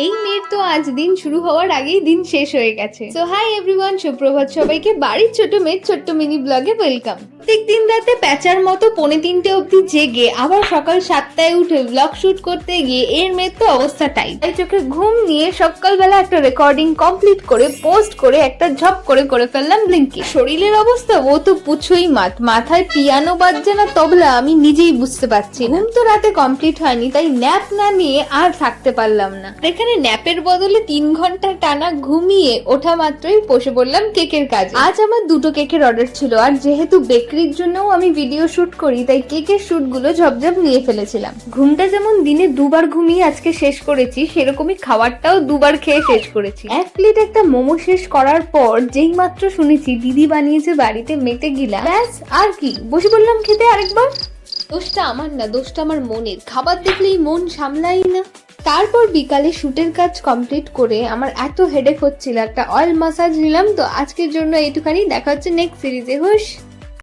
এই মেয়ের তো আজ দিন শুরু হওয়ার আগেই দিন শেষ হয়ে গেছে। সো হাই এভরিওয়ান, সুপ্রভাত সবাইকে। বাড়ির ছোট মেয়ের ছোট্ট মিনি ব্লগে ওয়েলকাম। প্রত্যেকদিন রাতে প্যাঁচার মতো 2:45 অবধি জেগে আবার সকাল 7টায় উঠে ব্লগ শুট করতে গিয়ে এর মেয়ের তো অবস্থা টাইট। তাই চোখে ঘুম নিয়ে সকালবেলা একটা রেকর্ডিং কমপ্লিট করে পোস্ট করে একটা ঝপ করে ফেললাম ব্লিঙ্কি। শরীরের অবস্থা ও তো পুছোই মাথায় পিয়ানো বাজছে না তবলা আমি নিজেই বুঝতে পারছি। ঘুম তো রাতে কমপ্লিট হয়নি, তাই ন্যাপ না নিয়ে আর থাকতে পারলাম না। এখানে ন্যাপের বদলে 3 ঘন্টা টানা ঘুমিয়ে ওঠা মাত্রই বসে পড়লাম কেকের কাজে। আজ আমার 2টো কেকের অর্ডার ছিল, আর যেহেতু বেকারির জন্যও আমি ভিডিও শুট করি তাই কেকের শুট গুলো ঝপঝপ নিয়ে ফেলেছিলাম। ঘুমটা যেমন দিনে 2বার ঘুমিয়ে আজকে শেষ করেছি, সেরকমই খাবারটাও 2বার খেয়ে শেষ করেছি। 1 প্লেট একটা মোমো শেষ করার পর যেই মাত্র শুনেছি দিদি বানিয়েছে বাড়িতে, মেতে গিলাম। ব্যাস আর কি, বসে পড়লাম খেতে আরেকবার। দোষটা আমার না, দোষটা আমার মনের। খাবার দেখলেই মন সামলাই না। তারপর বিকালে শুটের কাজ কমপ্লিট করে আমার এত হেডেক হচ্ছিল, একটা অয়েল মাসাজ নিলাম। তো আজকের জন্য এইটুখানি, দেখা হচ্ছে নেক্সট সিরিজে। হুশ।